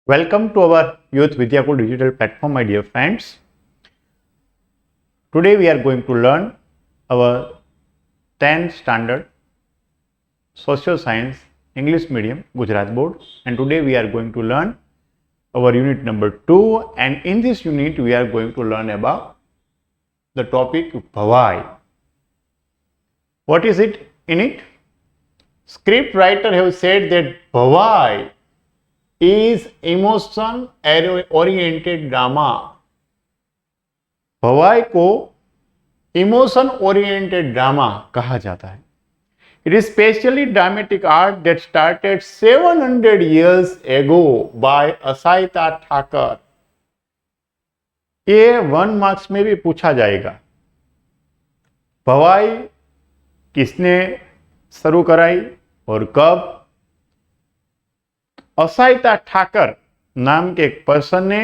Welcome to our Youth Vidyakul digital platform, my dear friends. Today we are going to learn our 10th standard social science English medium Gujarat board, and today we are going to learn our unit number 2, and in this unit we are going to learn about the topic Bhavai. What is it in it? Script writer have said that Bhavai is emotion oriented drama. Bhavai को emotion oriented drama कहा जाता है. It is specially dramatic art that started 700 years ago by Asaita Thakar. ये 1 marks में भी पूछा जाएगा. भवाई किसने शुरू कराई और कब? असाइता ठाकर नाम के एक पर्सन ने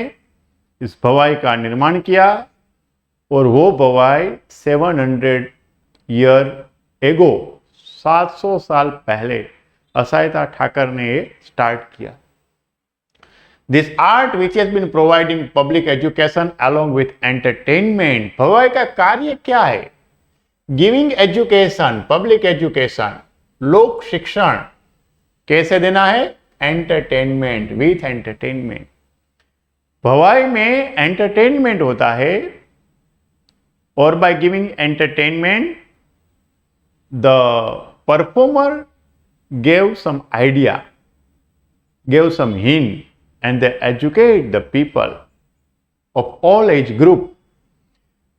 इस भवाई का निर्माण किया और वो भवाई 700 year ago 700 साल पहले असाइता ठाकर ने स्टार्ट किया. This art which has been providing public education along with entertainment. Bhavai का कार्य क्या है? गिविंग एजुकेशन, पब्लिक एजुकेशन, लोक शिक्षण. कैसे देना है? Entertainment, with entertainment. भवाई में एंटरटेनमेंट होता है और by giving entertainment the performer gave some idea, gave some hint, and they educate the people of all age group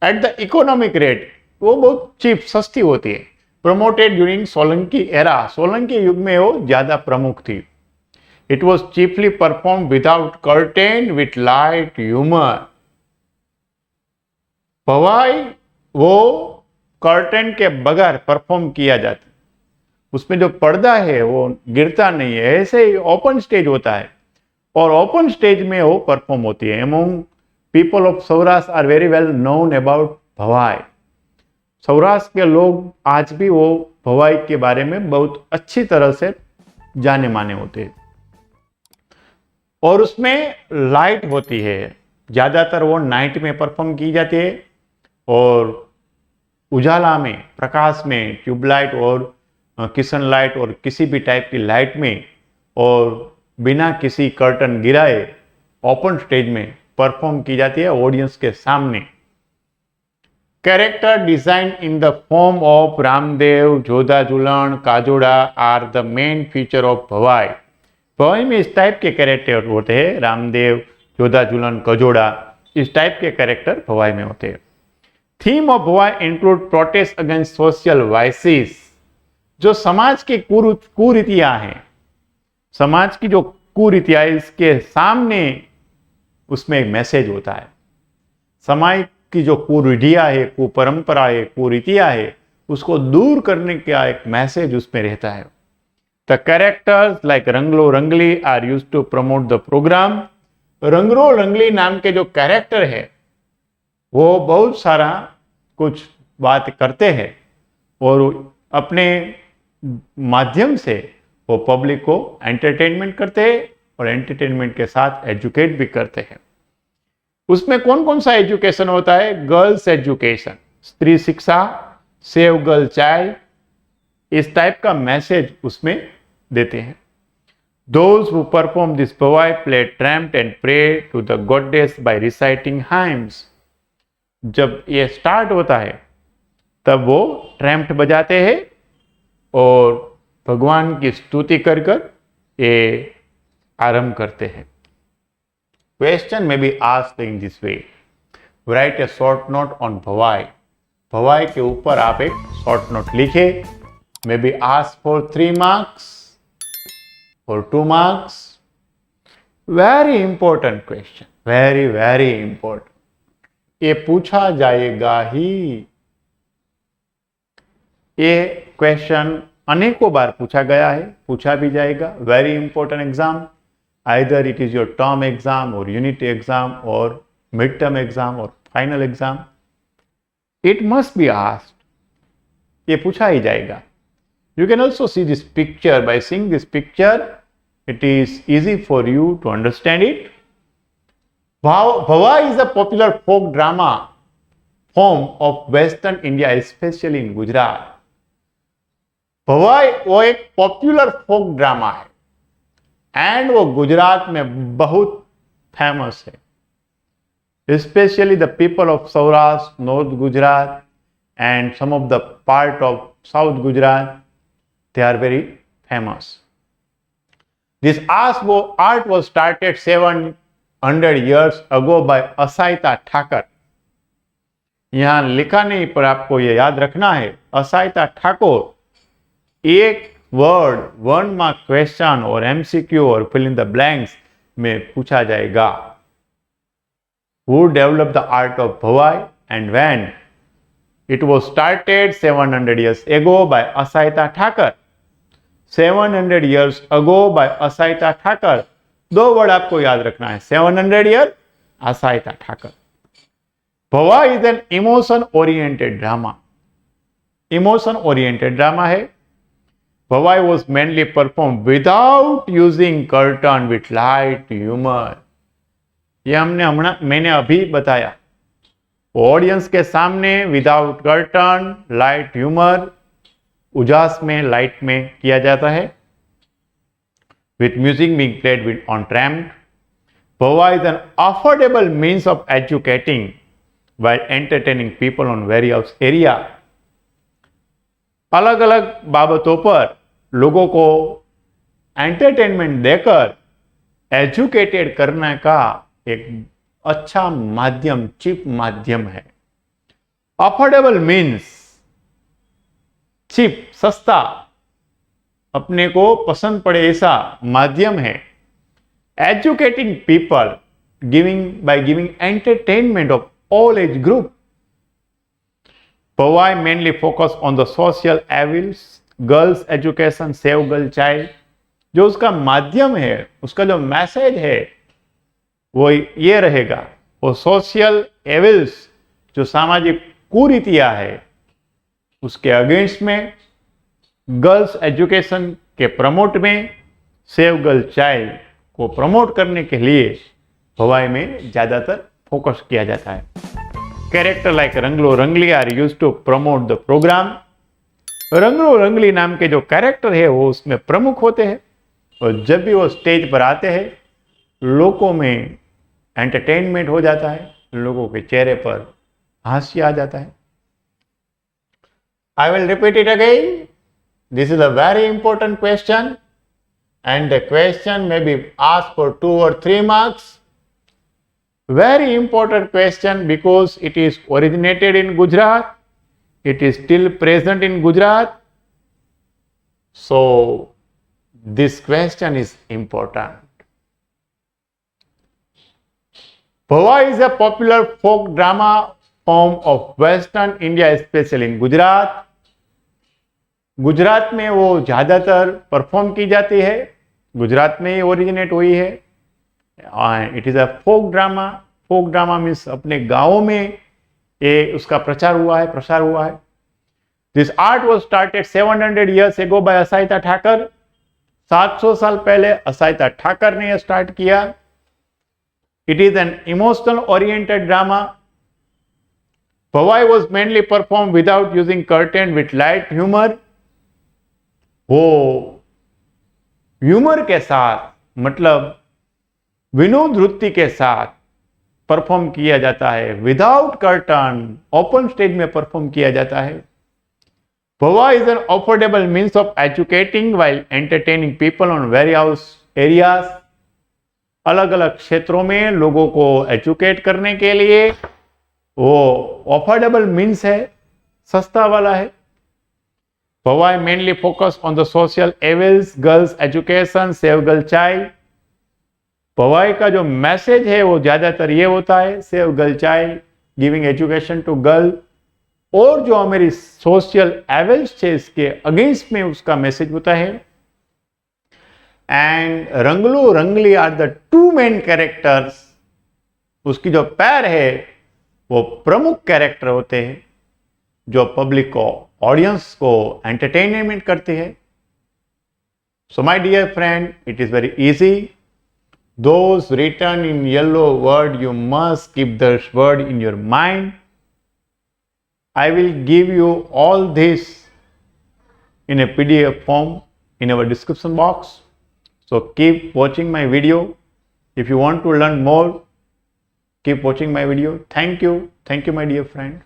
at the economic rate. वो बहुत चीप, सस्ती होती है. Promoted during Solanki era. Solanki युग में वो ज्यादा प्रमुख थी. It was chiefly performed without curtain, with light humor. भवाई वो कर्टेन के बगैर परफॉर्म किया जाता. उसमें जो पर्दा है वो गिरता नहीं है, ऐसे ही ओपन स्टेज होता है और ओपन स्टेज में वो परफॉर्म होती है. Among people of Saurashtra are very well known about Bhavai. Saurashtra के लोग आज भी वो भवाई के बारे में बहुत अच्छी तरह से जाने माने होते हैं. और उसमें लाइट होती है. ज्यादातर वो नाइट में परफॉर्म की जाती है और उजाला में, प्रकाश में, ट्यूबलाइट और किशन लाइट और किसी भी टाइप की लाइट में और बिना किसी कर्टन गिराए ओपन स्टेज में परफॉर्म की जाती है ऑडियंस के सामने. Character design in the form of Ramdev, Jodha Jhulan, Kajoda are the main feature of Bhavai. Bhavai में इस टाइप के कैरेक्टर होते हैं. रामदेव, जोधा झूलन, कजोड़ा, इस टाइप के कैरेक्टर भवाई में होते हैं. Theme of Bhavai include protest against social vices. जो समाज की कुरीतियां हैं, समाज की जो कुरीतियां, इसके सामने उसमें एक मैसेज होता है. समाज की जो कुरीतियां है, कुपरंपरा है, कुरीतियां है, उसको दूर करने का एक मैसेज उसमें रहता है. The characters like रंगलो रंगली are used to promote the program. रंगलो रंगली नाम के जो कैरेक्टर है वो बहुत सारा कुछ बात करते हैं और अपने माध्यम से वो पब्लिक को एंटरटेनमेंट करते हैं और एंटरटेनमेंट के साथ एजुकेट भी करते हैं. उसमें कौन कौन सा एजुकेशन होता है? गर्ल्स एजुकेशन, स्त्री शिक्षा, सेव गर्ल चाइल्ड, इस टाइप का मैसेज उसमें देते हैं. Those who perform this Bhavai play tramp and pray to the goddess by reciting hymns. जब ये स्टार्ट होता है तब वो ट्रैम्प बजाते हैं और भगवान की स्तुति कर ये आरंभ करते हैं. क्वेश्चन में be asked in this way. Right A short note on भवाई. भवाई के ऊपर आप एक शॉर्ट नोट लिखे. May be ask for 3 marks or 2 marks. Very important question, very very important. ये पूछा जाएगा ही. ये क्वेश्चन अनेकों बार पूछा गया है, पूछा भी जाएगा. Very important exam. either it is your term exam or unit exam or midterm exam or final exam, it must be asked. ये पूछा ही जाएगा. You can also see this picture. By seeing this picture, it is easy for you to understand it. Bhavai is a popular folk drama form of Western India, especially in Gujarat. Bhavai वो एक popular folk drama है and वो गुजरात में बहुत famous है, specially the people of Saurashtra, north Gujarat and some of the part of south Gujarat, they are very famous. This art was started 700 years ago by असाइता Thakur. यहां लिखा नहीं पर आपको ये याद रखना है, असाइता ठाकुर एक वर्ड 1 मार्क क्वेश्चन और एमसीक्यू और फिल इन द ब्लैंक्स में पूछा जाएगा. Who developed the art of Bhavai and when? It was started 700 years ago by Asaita Thakur. 700 years ago by Asaita Thakur. दो वर्ड आपको याद रखना है, 700 year, Asaita Thakur. Bhavai is an emotion oriented drama. Emotion oriented drama है. Bhavai was mainly performed without using curtain with light humor. ये मैंने अभी बताया. ऑडियंस के सामने विदाउट कर्टन, लाइट ह्यूमर, उजास में, लाइट में किया जाता है. With music being played with on tramp. Bhavai is an affordable means of educating while entertaining people on various area. अलग अलग बाबतों पर लोगों को एंटरटेनमेंट देकर एजुकेटेड करने का एक अच्छा माध्यम, चीप माध्यम है. अफोर्डेबल मीन्स चीप, सस्ता, अपने को पसंद पड़े ऐसा माध्यम है. Educating people by giving entertainment of all age group. Bhavai mainly focus on the social evils, girls education, save girl child. जो उसका माध्यम है, उसका जो मैसेज है वो ये रहेगा, वो सोशल एविल्स, जो सामाजिक कुरीतियां है उसके अगेंस्ट में, गर्ल्स एजुकेशन के प्रमोट में, सेव गर्ल चाइल्ड को प्रमोट करने के लिए भवाई में ज्यादातर फोकस किया जाता है. Character like Rangalo Rangali are used to promote the program. Rangalo Rangali नाम के जो कैरेक्टर है वो उसमें प्रमुख होते हैं और जब भी वो स्टेज पर आते हैं लोगों में एंटरटेनमेंट हो जाता है, लोगों के चेहरे पर हास्य आ जाता है. I will repeat it again. This is a very important question and the question may be asked for 2 or 3 marks. Very important question because it is originated in Gujarat. It is still present in Gujarat. So this question is important. Bhavai is a popular folk drama form of Western India, especially in Gujarat. Gujarat में वो ज़्यादातर perform की जाती है, गुजरात में ही originate हुई है. It is a folk drama. Folk drama means अपने गाँवों में ये उसका प्रसार हुआ है. This art was started 700 years ago by Asaita Thakar. 700 साल पहले असाइता ठाकर ने यह स्टार्ट किया. It is an emotional oriented drama. Bhavai was mainly perform without using curtain with light humour. वो ह्यूमर के साथ, मतलब विनोद वृत्ति के साथ परफॉर्म किया जाता है. विदाउट कर्टन, ओपन स्टेज में परफॉर्म किया जाता है. भवाई is an affordable means of educating while entertaining people on various areas. अलग अलग क्षेत्रों में लोगों को एजुकेट करने के लिए वो अफोर्डेबल मीन्स है, सस्ता वाला है. Bhavai mainly focus on the social evils, girls education, save girl child. भवाई का जो मैसेज है वो ज्यादातर ये होता है, save girl child, giving education to girl. और जो हमारी सोशल एविल्स है इसके अगेंस्ट में उसका मैसेज होता है. एंड रंगलू रंगली आर द 2 मेन कैरेक्टर्स. उसकी जो पैर है वो प्रमुख कैरेक्टर होते हैं जो पब्लिक को, ऑडियंस को एंटरटेनमेंट करते हैं. So my dear friend, it is very easy. Those written in yellow word, you must keep this word in your mind. I will give you all this in a PDF form in our description box. So keep watching my video. If you want to learn more, keep watching my video. Thank you. Thank you, my dear friend.